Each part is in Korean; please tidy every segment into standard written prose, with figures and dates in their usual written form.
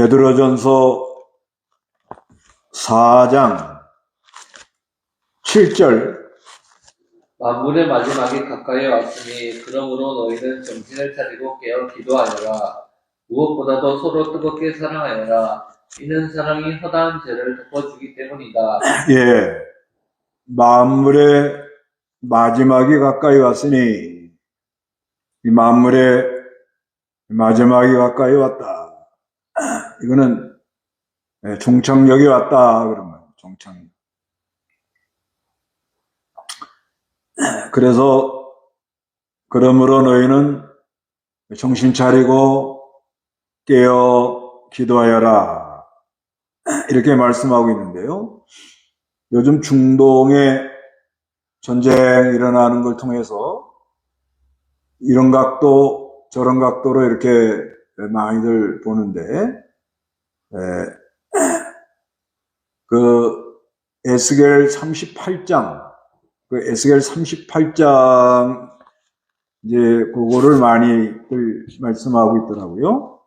베드로전서 4장 7절. 만물의 마지막이 가까이 왔으니 그러므로 너희는 정신을 차리고 깨어 기도하여라. 무엇보다도 서로 뜨겁게 사랑하여라. 이는 사랑이 허다한 죄를 덮어주기 때문이다. 예, 만물의 마지막이 가까이 왔으니 이 만물의 마지막이 가까이 왔다. 이거는 종착역이 왔다 그러면 종착역. 그래서 그러므로 너희는 정신 차리고 깨어 기도하여라 이렇게 말씀하고 있는데요. 요즘 중동에 전쟁 일어나는 걸 통해서 이런 각도 저런 각도로 이렇게 많이들 보는데 그 에스겔 38장 에스겔 38장 이제 그거를 많이들 말씀하고 있더라고요.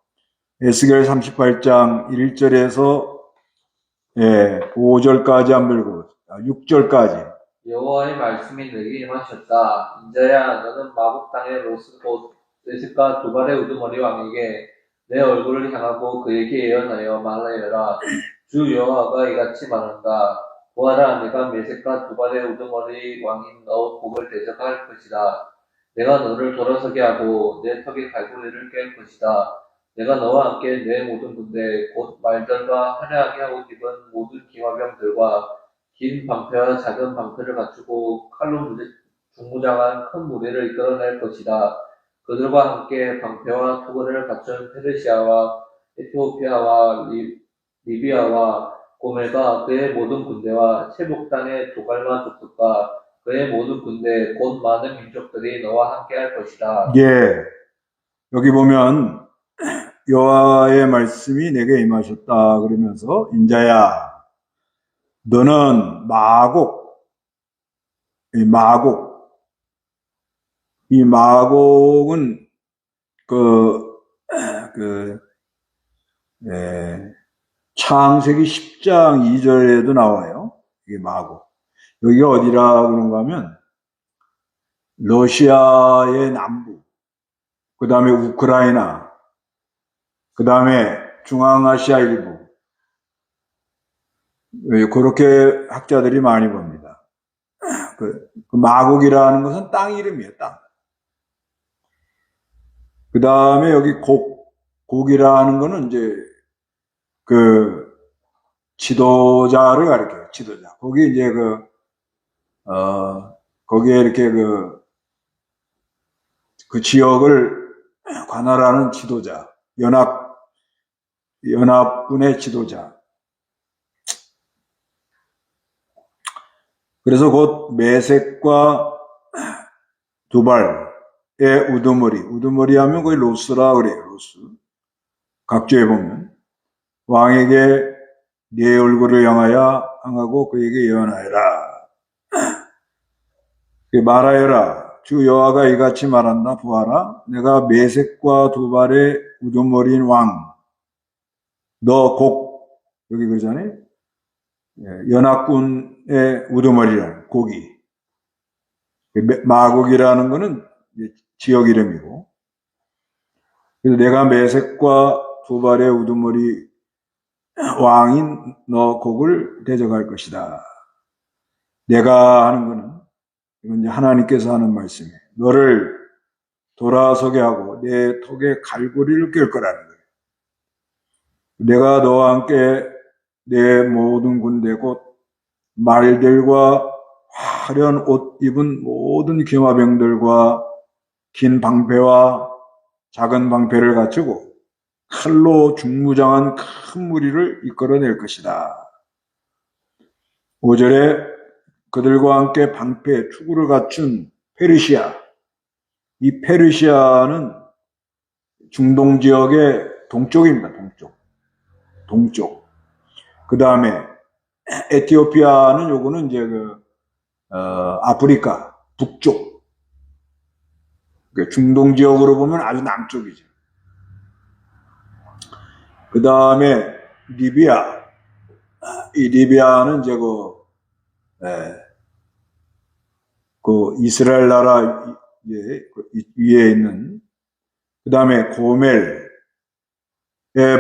에스겔 38장 1절에서 5절까지 한 ber고 6절까지. 여호와의 말씀이 내게 임하셨다. 인자야, 너는 마국 땅의 로스 곧 레스과 두발의 우두머리 왕에게 내 얼굴을 향하고 그에게 예언하여 말하여라. 주 여호와가 이같이 말한다. 보아라, 내가 메섹과 두발의 우두머리 왕인 너 복을 대적할 것이다. 내가 너를 돌아서게 하고 내 턱의 갈고리를 깰 것이다. 내가 너와 함께 내 모든 군대 곧 말들과 화려하게 하고 입은 모든 기화병들과 긴 방패와 작은 방패를 갖추고 칼로 중무장한 큰 무리를 이끌어낼 것이다. 그들과 함께 방패와 투구를 갖춘 페르시아와 에티오피아와 리비아와 고멜과 그의 모든 군대와 세복단의 두갈마 족속과 그의 모든 군대 곧 많은 민족들이 너와 함께 할 것이다. 예, 여기 보면 여호와의 말씀이 내게 임하셨다 그러면서 인자야 너는 이 마곡은 창세기 10장 2절에도 나와요. 이게 마곡. 여기가 어디라 그런가 하면 러시아의 남부, 그 다음에 우크라이나, 그 다음에 중앙아시아 일부. 그렇게 학자들이 많이 봅니다. 그 마곡이라는 것은 땅 이름이에요, 땅. 그 다음에 여기 곡이라는 거는 이제 그 지도자를 가리켜요, 지도자. 거기 이제 거기에 이렇게 그 지역을 관할하는 지도자, 연합군의 지도자. 그래서 곧 메섹과 두발의 우두머리 하면 거기 로스라 그래요, 로스. 각주에 보면. 왕에게 네 얼굴을 향하고 그에게 예언하여라. 말하여라. 주 여호와가 이같이 말한다. 보아라. 내가 메섹과 두발의 우두머리인 왕. 너 여기 그러잖아요. 연합군의 우두머리라는 곡이. 마곡이라는 거는 지역 이름이고. 그래서 내가 메섹과 두발의 우두머리 왕인 너 곡을 대적할 것이다. 내가 하는 거는 이건 이제 하나님께서 하는 말씀이에요. 너를 돌아서게 하고 내 턱에 갈고리를 낄 거라는 거예요. 내가 너와 함께 내 모든 군대 곧 말들과 화려한 옷 입은 모든 기마병들과 긴 방패와 작은 방패를 갖추고 칼로 중무장한 큰 무리를 이끌어낼 것이다. 5절에 그들과 함께 방패, 투구를 갖춘 페르시아. 이 페르시아는 중동 지역의 동쪽입니다. 동쪽. 그 다음에 에티오피아는 요거는 이제 아프리카 북쪽. 중동 지역으로 보면 아주 남쪽이죠. 그 다음에 리비아. 이 리비아는 이제 그 이스라엘 나라 위에 있는, 그 다음에 고멜의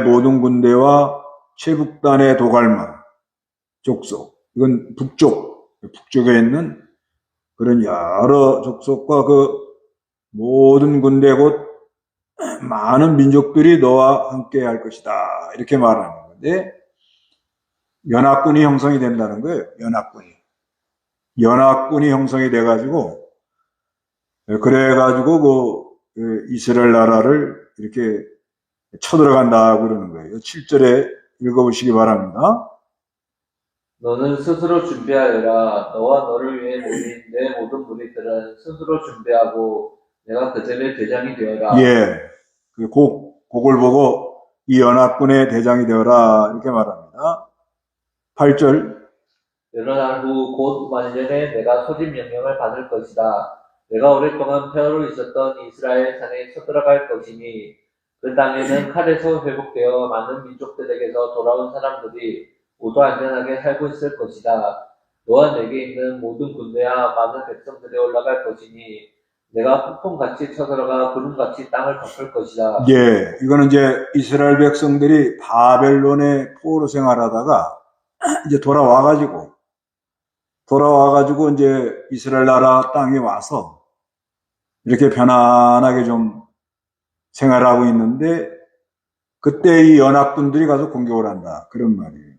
모든 군대와 최북단의 도갈마 족속. 이건 북쪽에 있는 그런 여러 족속과 그 모든 군대 곧 많은 민족들이 너와 함께 할 것이다. 이렇게 말하는 건데, 연합군이 형성이 된다는 거예요. 연합군이 형성이 돼가지고, 그래가지고 그 이스라엘 나라를 이렇게 쳐들어간다 그러는 거예요. 7절에 읽어보시기 바랍니다. 너는 스스로 준비하여라. 너와 너를 위해 모인 내 모든 무리들은 스스로 준비하고 내가 그들의 대장이 되어라. 예. 곡을 보고 이 연합군의 대장이 되어라. 이렇게 말합니다. 8절. 여러 날 후 곧 만년에 내가 소집 명령을 받을 것이다. 내가 오랫동안 폐허로 있었던 이스라엘 산에 쳐들어갈 것이니 그 땅에는 칼에서 회복되어 많은 민족들에게서 돌아온 사람들이 모두 안전하게 살고 있을 것이다. 너와 내게 있는 모든 군대와 많은 백성들이 올라갈 것이니 내가 폭풍같이 쳐들어가 구름같이 땅을 덮을 것이다. 예, 이거는 이제 이스라엘 백성들이 바벨론에 포로 생활하다가 이제 돌아와가지고 이제 이스라엘 나라 땅에 와서 이렇게 편안하게 좀 생활하고 있는데, 그때 이 연합군들이 가서 공격을 한다. 그런 말이에요.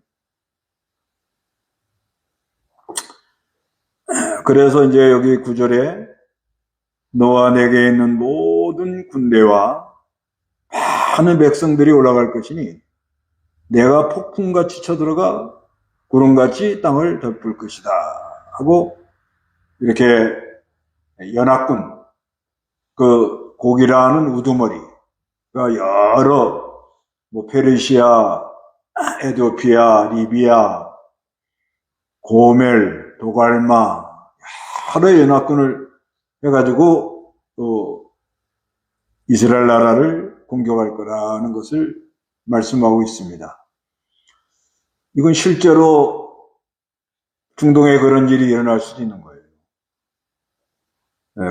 그래서 이제 여기 9절에 너와 내게 있는 모든 군대와 많은 백성들이 올라갈 것이니 내가 폭풍같이 쳐들어가 구름같이 땅을 덮을 것이다 하고, 이렇게 연합군, 그 곡이라는 우두머리가 여러 페르시아, 에도피아, 리비아, 고멜, 도갈마 여러 연합군을 해가지고 이스라엘 나라를 공격할 거라는 것을 말씀하고 있습니다. 이건 실제로 중동에 그런 일이 일어날 수도 있는 거예요.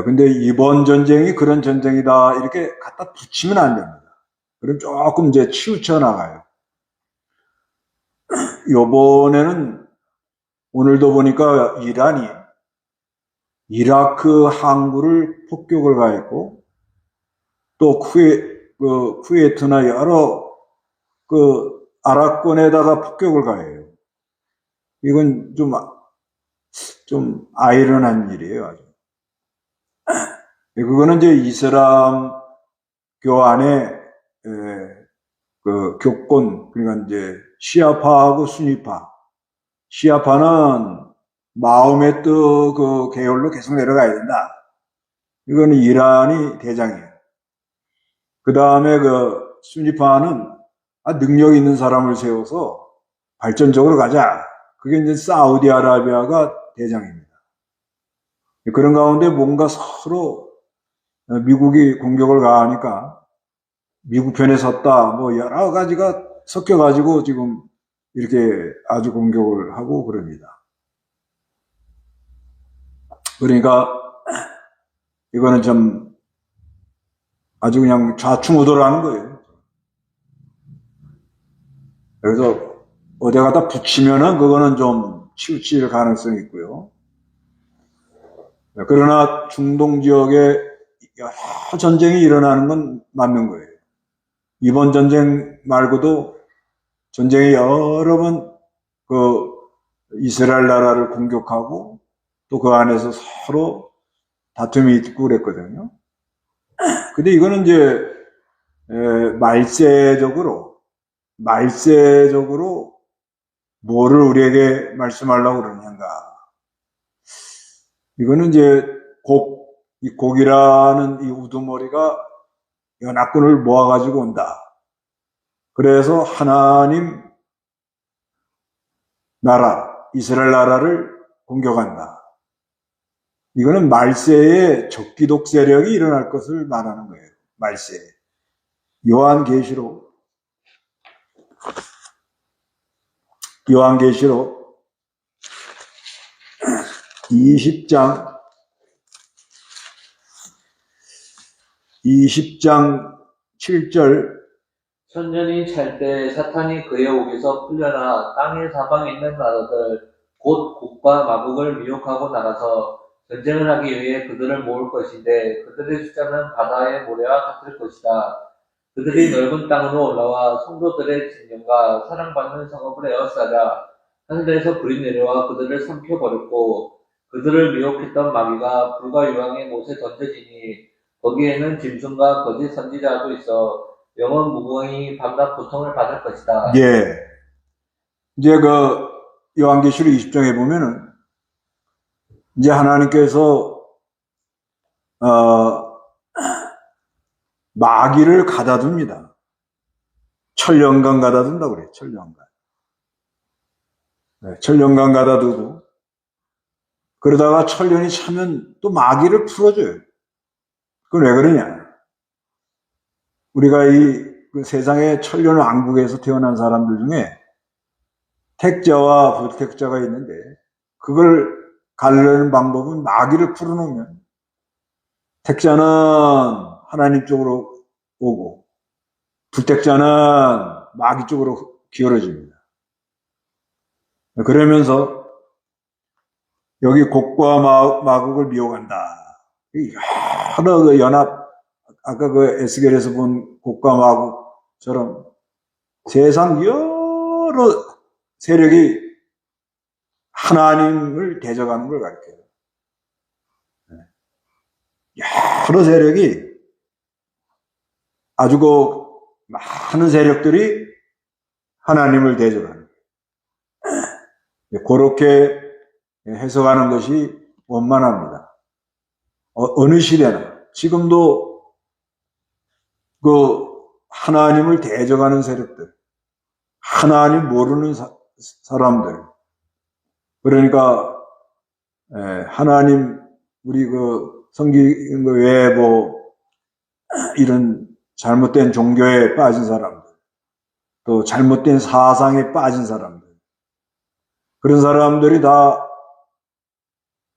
근데 이번 전쟁이 그런 전쟁이다 이렇게 갖다 붙이면 안 됩니다. 그럼 조금 이제 치우쳐 나가요. 요번에는 오늘도 보니까 이란이 이라크 항구를 폭격을 가했고, 또 쿠웨이트나 여러 그 아랍권에다가 폭격을 가해요. 이건 좀 아이러니한 일이에요, 아주. 그거는 이제 이슬람교 안에 그 교권, 그러니까 이제 시아파하고 수니파. 시아파는 마호메트 그 계열로 계속 내려가야 된다. 이거는 이란이 대장이에요. 그 다음에 그 수니파는 능력 있는 사람을 세워서 발전적으로 가자. 그게 이제 사우디아라비아가 대장입니다. 그런 가운데 뭔가 서로 미국이 공격을 가하니까 미국 편에 섰다, 뭐 여러 가지가 섞여가지고 지금 이렇게 아주 공격을 하고 그럽니다. 그러니까 이거는 좀 아주 그냥 좌충우돌하는 거예요. 그래서 어디 갖다 붙이면은 그거는 좀 치우칠 가능성이 있고요. 그러나 중동 지역에 여러 전쟁이 일어나는 건 맞는 거예요. 이번 전쟁 말고도 전쟁이 여러 번 그 이스라엘 나라를 공격하고 또 그 안에서 서로 다툼이 있고 그랬거든요. 근데 이거는 이제 말세적으로 뭐를 우리에게 말씀하려고 그러는가. 이거는 이제 이 곡이라는 이 우두머리가 연합군을 모아가지고 온다. 그래서 하나님 나라, 이스라엘 나라를 공격한다. 이거는 말세에 적기독 세력이 일어날 것을 말하는 거예요. 말세. 요한계시록 요한계시록 20장 7절. 천년이 찰 때 사탄이 그의 옥에서 풀려나 땅의 사방에 있는 나라들 곧 국과 마국을 미혹하고 나가서 전쟁을 하기 위해 그들을 모을 것인데 그들의 숫자는 바다의 모래와 같을 것이다. 그들이 넓은 땅으로 올라와 성도들의 진영과 사랑받는 성읍을 에워싸자 하늘에서 불이 내려와 그들을 삼켜버렸고 그들을 미혹했던 마귀가 불과 유황의 못에 던져지니 거기에는 짐승과 거짓 선지자도 있어 영원 무궁히 밤낮 고통을 받을 것이다. 예. 이제 그 요한계시록 20장에 보면은 이제 하나님께서 마귀를 가다둡니다. 천년간 가다둔다고 그래요. 천년간. 네, 천년간 가다두고 그러다가 천년이 차면 또 마귀를 풀어줘요. 그건 왜 그러냐? 우리가 그 세상의 천년 왕국에서 태어난 사람들 중에 택자와 부택자가 있는데 그걸 가르는 방법은 마귀를 풀어놓으면 택자는 하나님 쪽으로 오고 부택자는 마귀 쪽으로 기울어집니다. 그러면서 여기 곡과 마국을 미혹한다. 여러 그 연합, 아까 그 에스겔에서 본 곡과 마국처럼 세상 여러 세력이 하나님을 대적하는 걸 가르쳐요. 여러 세력이 아주 그 많은 세력들이 하나님을 대적하는 거예요. 그렇게 해석하는 것이 원만합니다. 어느 시대나 지금도 그 하나님을 대적하는 세력들, 하나님 모르는 사람들, 그러니까 하나님 우리 그 성경 외에 뭐 이런 잘못된 종교에 빠진 사람들, 또 잘못된 사상에 빠진 사람들, 그런 사람들이 다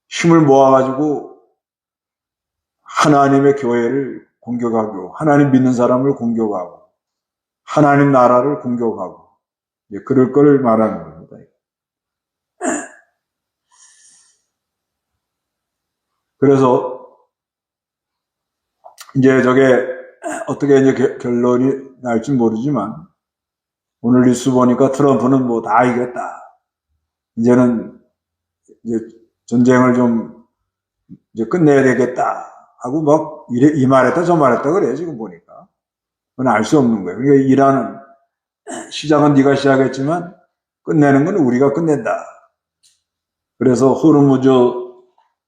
힘을 모아가지고 하나님의 교회를 공격하고 하나님 믿는 사람을 공격하고 하나님 나라를 공격하고 그럴 걸 말하는 겁니다. 그래서 이제 저게 어떻게 이제 결론이 날지 모르지만 오늘 뉴스 보니까 트럼프는 뭐 다 이겼다. 이제는 이제 전쟁을 좀 이제 끝내야 되겠다 하고 막 이 말했다 저 말했다 그래 지금 보니까. 그건 알 수 없는 거예요. 그러니까 이란은 시작은 네가 시작했지만 끝내는 건 우리가 끝낸다. 그래서 호르무즈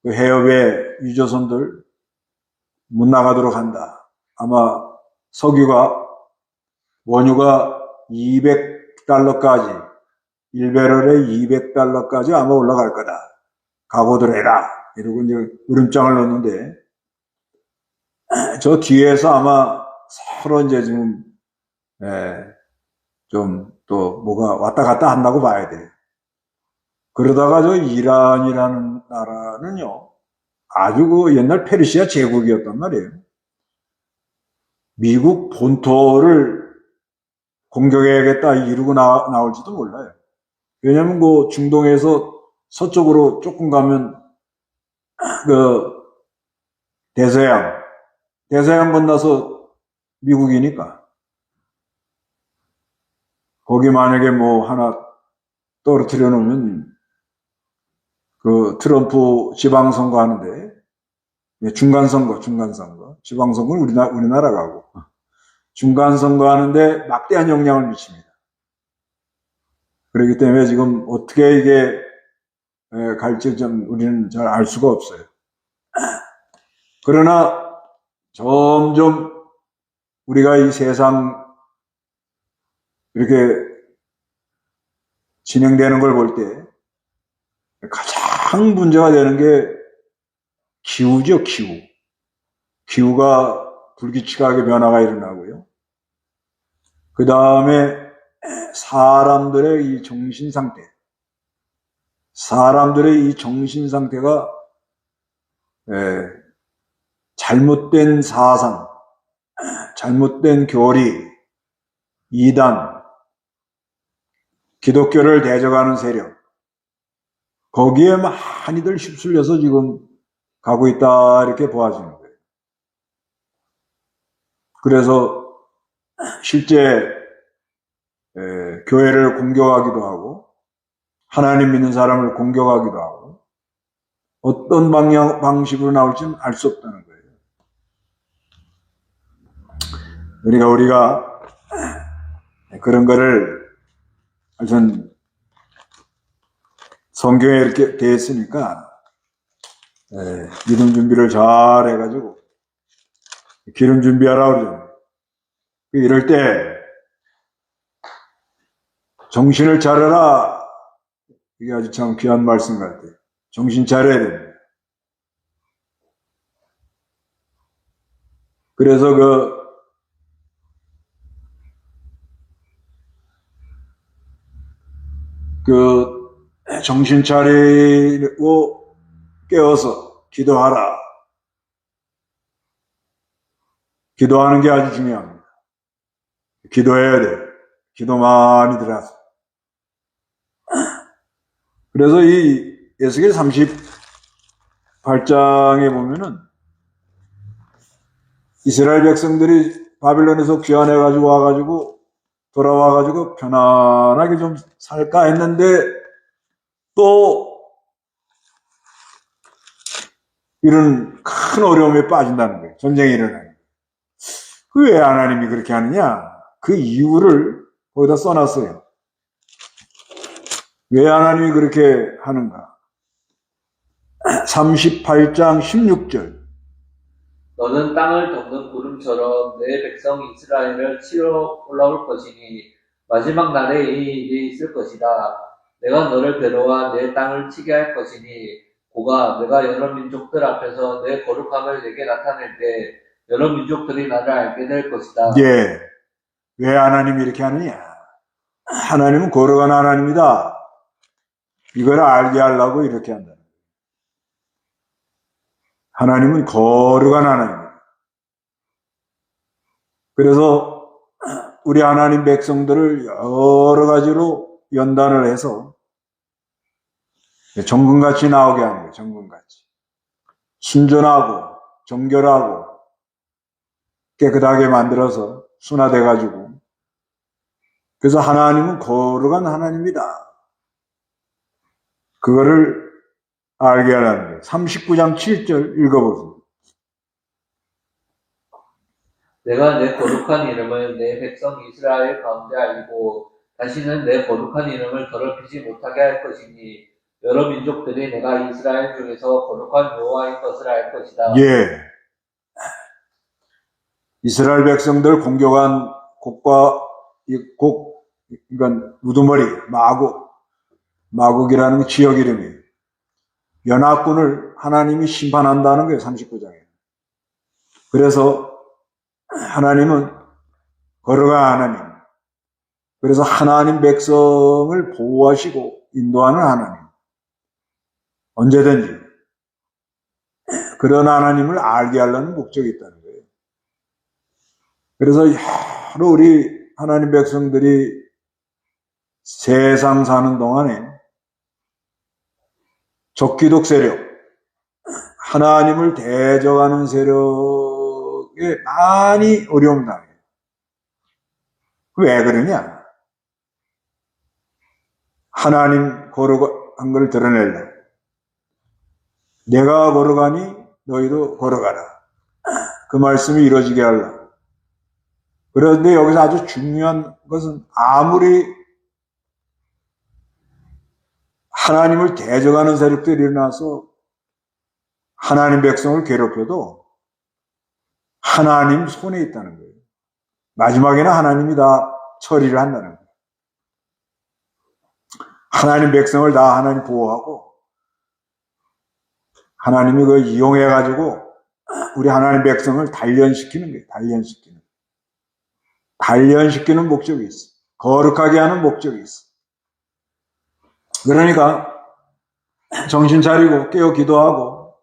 해협의 유조선들 못 나가도록 한다. 아마 석유가 원유가 200달러까지 1배럴에 200달러까지 아마 올라갈 거다. 각오들 해라. 이러고 이제 으름장을 놓는데 저 뒤에서 아마 서로 이제 지금 좀 또 뭐가 왔다 갔다 한다고 봐야 돼. 그러다가 저 이란이라는 나라는요 아주 그 옛날 페르시아 제국이었단 말이에요. 미국 본토를 공격해야겠다 이러고 나올지도 몰라요. 왜냐면 그 중동에서 서쪽으로 조금 가면 그 대서양 건너서 미국이니까 거기 만약에 뭐 하나 떨어뜨려 놓으면 그 트럼프 지방선거 하는데 중간선거 지방선거는 우리나라가 하고 중간선거 하는데 막대한 영향을 미칩니다. 그렇기 때문에 지금 어떻게 이게 갈지 좀 우리는 잘 알 수가 없어요. 그러나 점점 우리가 이 세상 이렇게 진행되는 걸 볼 때 가장 문제가 되는 게 기후죠, 기후. 기후가 불규칙하게 변화가 일어나고요. 그 다음에 사람들의 이 정신 상태, 사람들의 이 정신 상태가 잘못된 사상, 잘못된 교리, 이단, 기독교를 대적하는 세력, 거기에 많이들 휩쓸려서 지금 가고 있다, 이렇게 보아지는 거예요. 그래서 실제 교회를 공격하기도 하고, 하나님 믿는 사람을 공격하기도 하고, 어떤 방식으로 나올지는 알 수 없다는 거예요. 그러니까 우리가 그런 거를 하여튼 성경에 이렇게 되어 있으니까 믿음 준비를 잘 해가지고 기름 준비하라 그러잖아요. 이럴 때 정신을 차려라. 이게 아주 참 귀한 말씀 같아요. 정신 차려야 됩니다. 그래서 정신 차리고 깨어서 기도하라. 기도하는 게 아주 중요합니다. 기도해야 돼요. 기도 많이 들어서. 그래서 이 에스겔 38장에 보면은 이스라엘 백성들이 바빌론에서 귀환해가지고 와가지고 돌아와가지고 편안하게 좀 살까 했는데 또 이런 큰 어려움에 빠진다는 거예요. 전쟁이 일어나요. 그 왜 하나님이 그렇게 하느냐? 그 이유를 거기다 써놨어요. 왜 하나님이 그렇게 하는가? 38장 16절. 너는 땅을 덮는 구름처럼 내 백성 이스라엘을 치러 올라올 것이니 마지막 날에 이 일이 있을 것이다. 내가 너를 데려와 내 땅을 치게 할 것이니 고가 내가 여러 민족들 앞에서 내 거룩함을 내게 나타낼 때 여러 민족들이 나를 알게 될 것이다. 예. 왜 하나님이 이렇게 하느냐? 하나님은 거룩한 하나님이다. 이걸 알게 하려고 이렇게 한다. 하나님은 거룩한 하나님입니다. 그래서 우리 하나님 백성들을 여러 가지로 연단을 해서 정금같이 나오게 하는 거예요. 정금같이. 순전하고 정결하고 깨끗하게 만들어서 순화돼가지고. 그래서 하나님은 거룩한 하나님이다. 그거를 알게 하라는 거예요. 39장 7절 읽어보세요. 내가 내 거룩한 이름을 내 백성 이스라엘 가운데 알리고 다시는 내 거룩한 이름을 더럽히지 못하게 할 것이니 여러 민족들이 내가 이스라엘 중에서 거룩한 여호와의 것을 알 것이다. 예. 이스라엘 백성들 공격한 이건 우두머리, 마국이라는 지역 이름이에요. 연합군을 하나님이 심판한다는 거예요, 39장에. 그래서 하나님은 거룩한 하나님. 그래서 하나님 백성을 보호하시고 인도하는 하나님. 언제든지 그런 하나님을 알게 하려는 목적이 있다는 거예요. 그래서 여러 우리 하나님 백성들이 세상 사는 동안에 적기독 세력, 하나님을 대적하는 세력에 많이 어려움 당해요. 왜 그러냐? 하나님 거룩한 걸 드러내려고. 내가 거룩하니 너희도 거룩하라. 그 말씀이 이루어지게 하려고. 그런데 여기서 아주 중요한 것은 아무리 하나님을 대적하는 세력들이 일어나서 하나님 백성을 괴롭혀도 하나님 손에 있다는 거예요. 마지막에는 하나님이 다 처리를 한다는 거예요. 하나님 백성을 다 하나님 보호하고 하나님이 그걸 이용해가지고 우리 하나님 백성을 단련시키는 거예요. 단련시키는 목적이 있어요. 거룩하게 하는 목적이 있어. 그러니까 정신 차리고 깨어 기도하고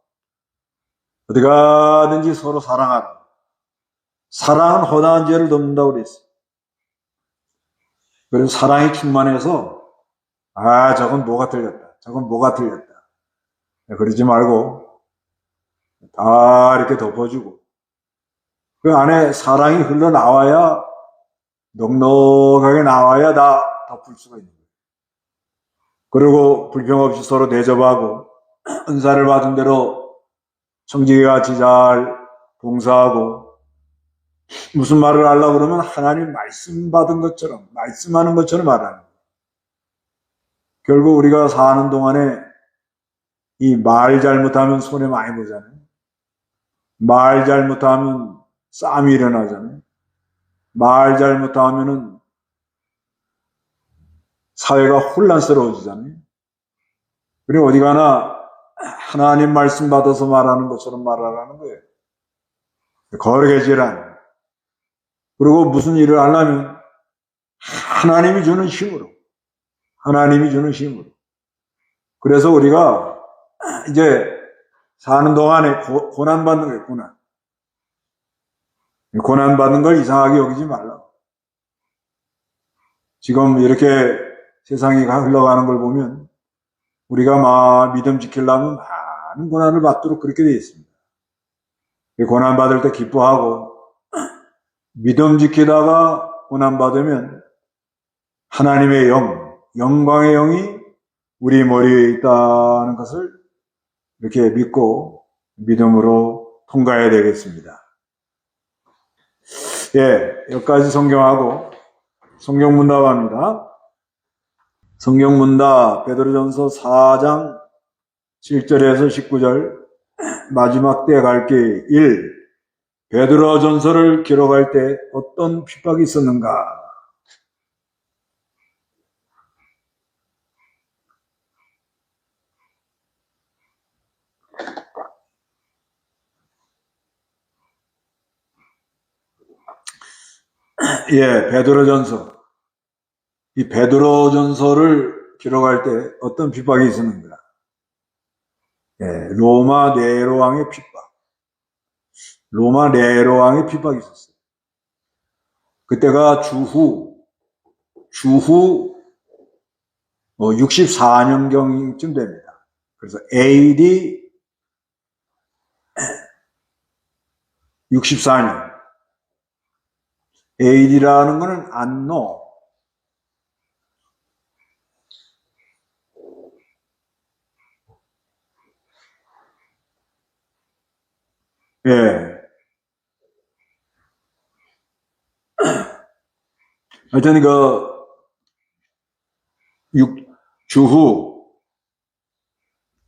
어디 가든지 서로 사랑하라. 사랑은 허다한 죄를 덮는다고 그랬어. 그래서 사랑이 충만해서 저건 뭐가 틀렸다. 저건 뭐가 틀렸다. 그러지 말고 다 이렇게 덮어주고 그 안에 사랑이 흘러나와야 넉넉하게 나와야 다 덮을 수가 있는 거예요. 그리고 불평 없이 서로 대접하고 은사를 받은 대로 청지기같이 잘 봉사하고 무슨 말을 하려고 그러면 하나님 말씀 받은 것처럼 말씀하는 것처럼 말하는 거예요. 결국 우리가 사는 동안에 이 말 잘못하면 손해 많이 보잖아요. 말 잘못하면 싸움이 일어나잖아요. 말 잘못하면은 사회가 혼란스러워지잖아요. 그리고 어디 가나 하나님 말씀 받아서 말하는 것처럼 말하라는 거예요. 거룩의 질환. 그리고 무슨 일을 하려면 하나님이 주는 힘으로. 하나님이 주는 힘으로. 그래서 우리가 이제 사는 동안에 고난받는 거예요, 고난. 고난받는 걸 이상하게 여기지 말라고. 지금 이렇게 세상이 흘러가는 걸 보면 우리가 막 믿음 지키려면 많은 고난을 받도록 그렇게 되어 있습니다. 고난받을 때 기뻐하고 믿음 지키다가 고난받으면 하나님의 영광의 영이 우리 머리에 있다는 것을 이렇게 믿고 믿음으로 통과해야 되겠습니다. 여기까지 성경하고 성경문답합니다. 성경문답 베드로전서 4장 7절에서 19절 마지막 때 갈 길 1. 베드로전서를 기록할 때 어떤 핍박이 있었는가? 베드로전서. 이 베드로전서를 기록할 때 어떤 핍박이 있었는가? 로마 네로 왕의 핍박. 로마 네로 왕의 핍박이 있었어요. 그때가 주후 64년경쯤 됩니다. 그래서 AD 64년. AD라는 거는 안노. 하여튼 주후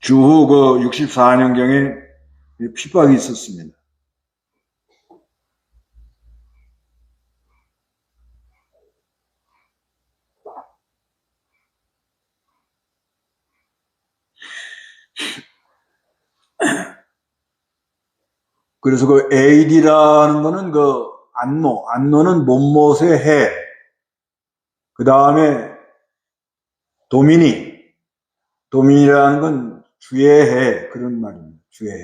64년경에 핍박이 있었습니다. 그래서 AD라는 거는 안노는 못못의 해. 그 다음에 도민이라는 건 주의 해. 그런 말입니다. 주의 해.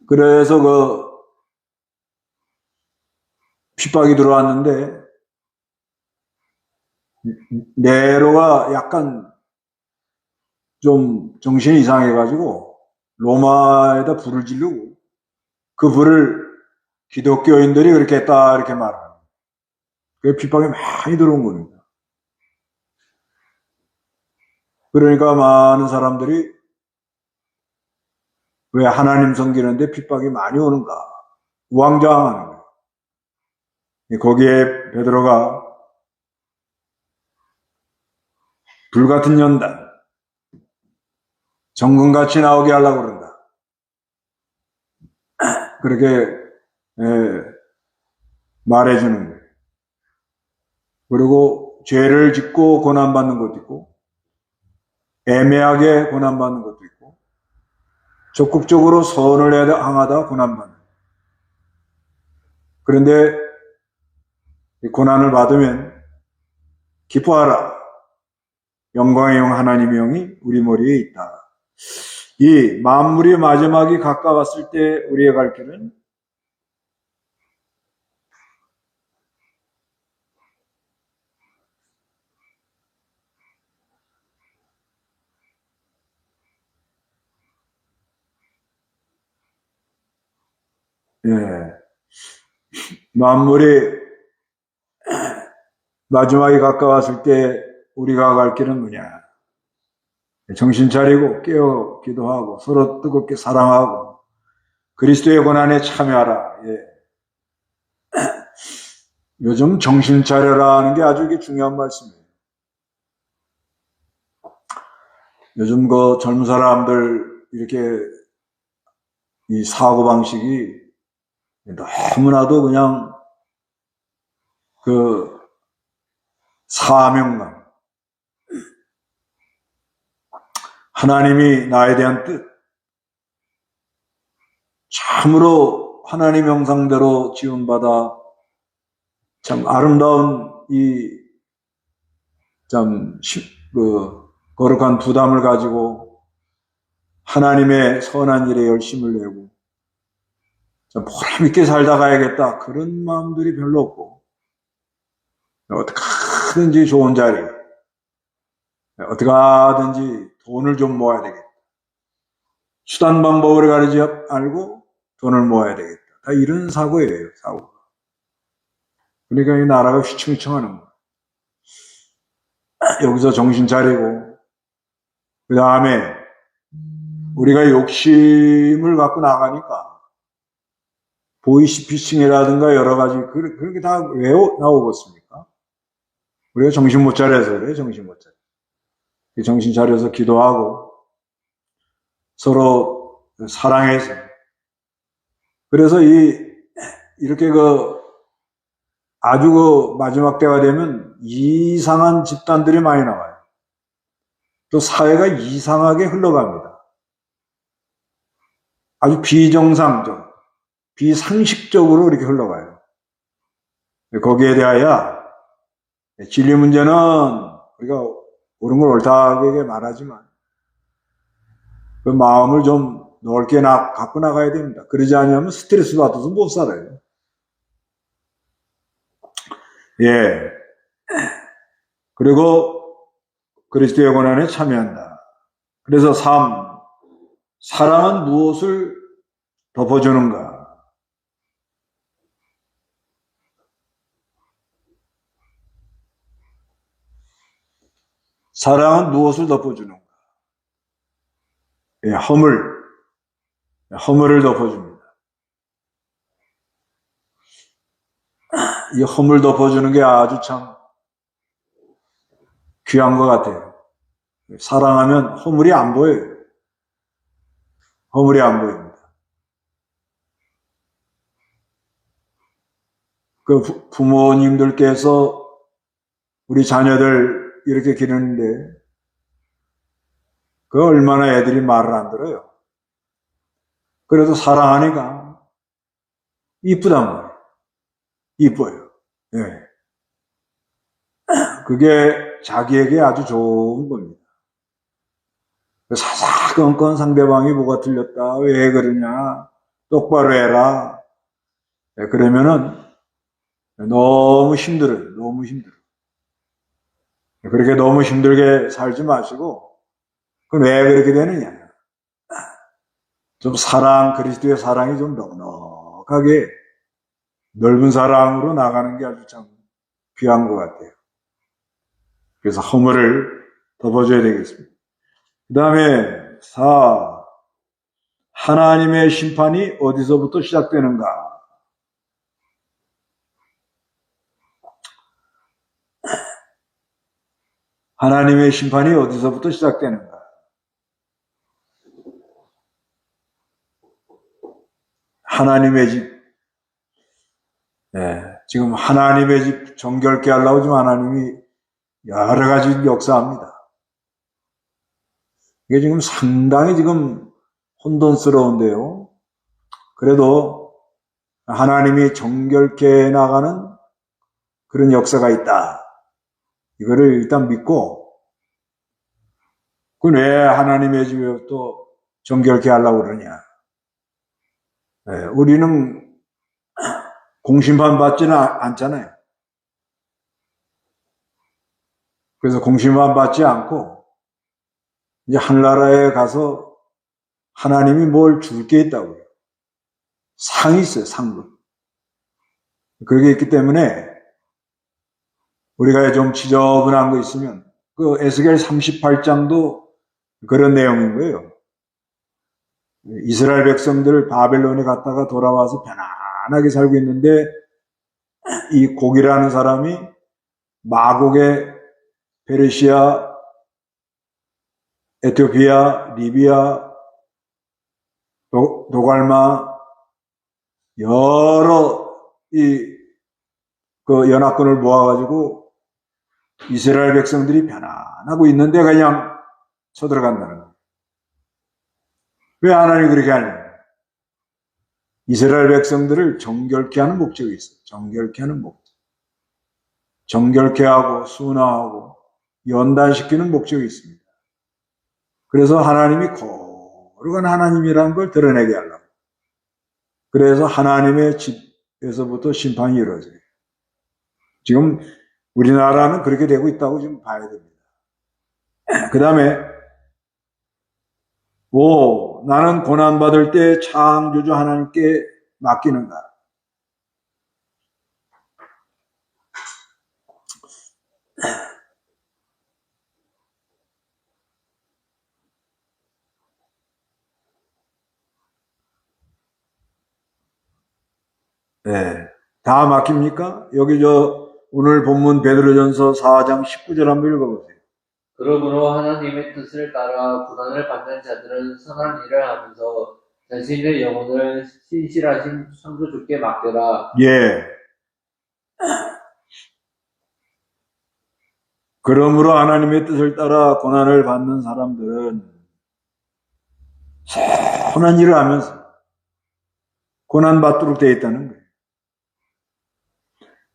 그래서 핍박이 들어왔는데, 네로가 약간 좀 정신이 이상해가지고, 로마에다 불을 지르고, 그 불을 기독교인들이 그렇게 했다, 이렇게 말합니다. 그 핍박이 많이 들어온 겁니다. 그러니까 많은 사람들이 왜 하나님 섬기는데 핍박이 많이 오는가? 우왕좌왕하는 거예요. 거기에 베드로가 불같은 연단, 정금같이 나오게 하려고 그런다. 그렇게 말해주는 거예요. 그리고 죄를 짓고 고난받는 것도 있고, 애매하게 고난받는 것도 있고, 적극적으로 선을 향하다 고난받는. 그런데 이 고난을 받으면 기뻐하라. 영광의 영 하나님의 영이 우리 머리에 있다. 이 만물의 마지막이 가까웠을 때 우리의 갈 길은 예, 만물의 마지막이 가까웠을 때 우리가 갈 길은 뭐냐? 정신 차리고 깨어 기도하고 서로 뜨겁게 사랑하고 그리스도의 고난에 참여하라. 예. 요즘 정신 차려라 하는 게 아주 이게 중요한 말씀이에요. 요즘 그 젊은 사람들 이렇게 이 사고방식이 너무나도 그냥 그 사명감, 하나님이 나에 대한 뜻, 참으로 하나님 형상대로 지음받아 참 아름다운 거룩한 부담을 가지고 하나님의 선한 일에 열심을 내고 참 보람있게 살다 가야겠다. 그런 마음들이 별로 없고 어떻게 하든지 좋은 자리, 어떻게 하든지 돈을 좀 모아야 되겠다. 수단 방법을 가리지 알고 돈을 모아야 되겠다. 다 이런 사고예요, 사고. 그러니까 이 나라가 휘청휘청하는 거예요. 여기서 정신 차리고, 그 다음에 우리가 욕심을 갖고 나가니까, 보이시피싱이라든가 여러 가지, 그런 게 다 왜 나오겠습니까? 우리가 정신 못 차려서 그래요, 정신 못 차려. 정신 차려서 기도하고, 서로 사랑해서. 그래서 이렇게 아주 마지막 때가 되면 이상한 집단들이 많이 나와요. 또 사회가 이상하게 흘러갑니다. 아주 비정상적, 비상식적으로 이렇게 흘러가요. 거기에 대하여 진리 문제는 우리가 옳은 걸 옳다하게 말하지만 그 마음을 좀 넓게 갖고 나가야 됩니다. 그러지 않으면 스트레스 받아서 못 살아요. 예. 그리고 그리스도의 고난에 참여한다. 그래서 사랑은 무엇을 덮어주는가? 사랑은 무엇을 덮어주는가? 예, 허물을 덮어줍니다. 이 허물 덮어주는 게 아주 참 귀한 것 같아요. 사랑하면 허물이 안 보여요. 허물이 안 보입니다. 그 부모님들께서 우리 자녀들 이렇게 기르는데 그 얼마나 애들이 말을 안 들어요. 그래도 사랑하니까 이쁘단 말이에요. 이뻐요. 예. 그게 자기에게 아주 좋은 겁니다. 사사건건 상대방이 뭐가 틀렸다, 왜 그러냐, 똑바로 해라. 예, 그러면은 너무 힘들어요. 너무 힘들어요. 그렇게 너무 힘들게 살지 마시고, 그럼 왜 그렇게 되느냐. 좀 그리스도의 사랑이 좀 넉넉하게 넓은 사랑으로 나가는 게 아주 참 귀한 것 같아요. 그래서 허물을 덮어줘야 되겠습니다. 그 다음에 하나님의 심판이 어디서부터 시작되는가? 하나님의 심판이 어디서부터 시작되는가? 하나님의 집. 네, 지금 하나님의 집 정결케 하려고 지금 하나님이 여러 가지 역사합니다. 이게 지금 상당히 지금 혼돈스러운데요. 그래도 하나님이 정결케 나가는 그런 역사가 있다. 이거를 일단 믿고, 그 왜 하나님의 집에 또 정결케 하려고 그러냐. 우리는 공심판 받지는 않잖아요. 그래서 공심판 받지 않고, 이제 하늘나라에 가서 하나님이 뭘 줄 게 있다고요. 상이 있어요, 상금. 그게 있기 때문에 우리가 좀 지저분한 거 있으면 그 에스겔 38장도 그런 내용인 거예요. 이스라엘 백성들 바벨론에 갔다가 돌아와서 편안하게 살고 있는데 이 곡이라는 사람이 마곡의 페르시아, 에티오피아, 리비아, 도갈마 여러 그 연합군을 모아가지고 이스라엘 백성들이 편안하고 있는데 그냥 쳐들어간다는 거예요. 왜 하나님이 그렇게 하냐? 이스라엘 백성들을 정결케 하는 목적이 있어요. 정결케 하는 목적. 정결케 하고 순화하고 연단시키는 목적이 있습니다. 그래서 하나님이 거룩한 하나님이라는 걸 드러내게 하려고. 그래서 하나님의 집에서부터 심판이 이루어져요. 지금 우리나라는 그렇게 되고 있다고 지금 봐야 됩니다. 그 다음에 나는 고난받을 때 창조주 하나님께 맡기는가? 네. 다 맡깁니까? 여기 오늘 본문 베드로전서 4장 19절 한번 읽어보세요. 그러므로 하나님의 뜻을 따라 고난을 받는 자들은 선한 일을 하면서 자신의 영혼을 신실하신 창조주께 맡겨라. 예. 그러므로 하나님의 뜻을 따라 고난을 받는 사람들은 선한 일을 하면서 고난받도록 되어 있다는 거예요.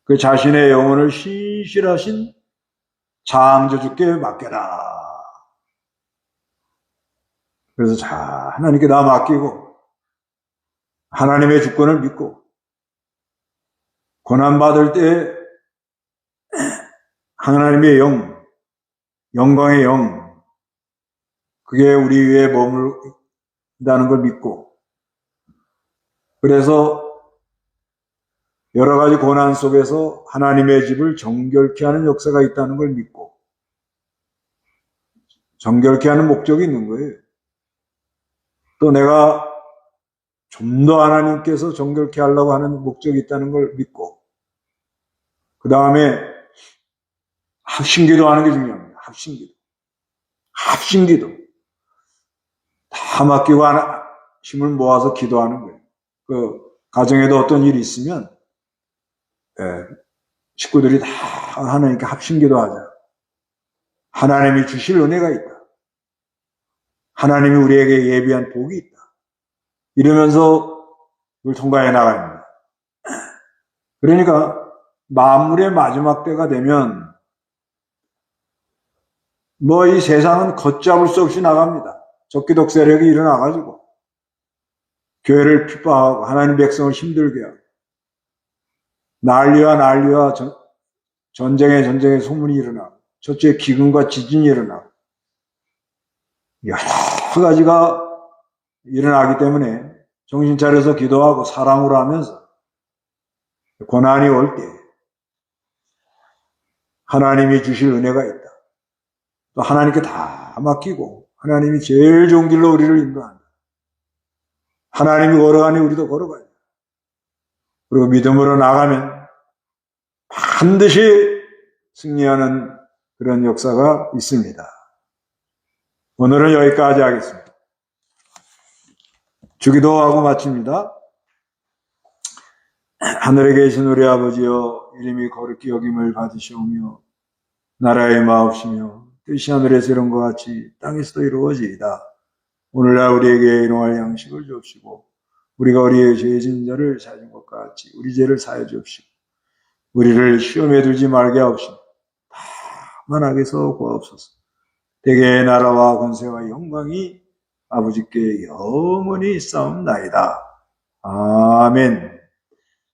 그 자신의 영혼을 신실하신 창조주께 맡겨라. 그래서 하나님께 다 맡기고 하나님의 주권을 믿고 고난받을 때 하나님의 영광의 영, 그게 우리 위에 머물다는 걸 믿고, 그래서 여러 가지 고난 속에서 하나님의 집을 정결케 하는 역사가 있다는 걸 믿고, 정결케 하는 목적이 있는 거예요. 또 내가 좀 더 하나님께서 정결케 하려고 하는 목적이 있다는 걸 믿고, 그 다음에 합심기도 하는 게 중요합니다. 합심기도. 다 맡기고 힘을 모아서 기도하는 거예요. 그 가정에도 어떤 일이 있으면 식구들이 다 하나님께 합심기도 하자. 하나님이 주실 은혜가 있다. 하나님이 우리에게 예비한 복이 있다. 이러면서 이걸 통과해 나갑니다. 그러니까 만물의 마지막 때가 되면 이 세상은 걷잡을 수 없이 나갑니다. 적기독 세력이 일어나가지고 교회를 핍박하고 하나님 백성을 힘들게 하고 난리와 전쟁에 소문이 일어나고 첫째 기근과 지진이 일어나고 여러 가지가 일어나기 때문에 정신 차려서 기도하고 사랑으로 하면서 고난이 올 때 하나님이 주실 은혜가 있다. 또 하나님께 다 맡기고 하나님이 제일 좋은 길로 우리를 인도한다. 하나님이 걸어가니 우리도 걸어가야 돼. 그리고 믿음으로 나가면 반드시 승리하는 그런 역사가 있습니다. 오늘은 여기까지 하겠습니다. 주기도하고 마칩니다. 하늘에 계신 우리 아버지여, 이름이 거룩히 여김을 받으시오며 나라의 마옵시며 뜻이 하늘에서 이룬 것 같이 땅에서도 이루어지이다. 오늘날 우리에게 일용할 양식을 주옵시고 우리가 우리의 죄진 자를 사하는 것 같이 우리 죄를 사하여 주옵시고 우리를 시험에 들지 말게 하옵시고 다만 악에서 구하옵소서. 대개의 나라와 권세와 영광이 아버지께 영원히 싸움나이다. 아멘.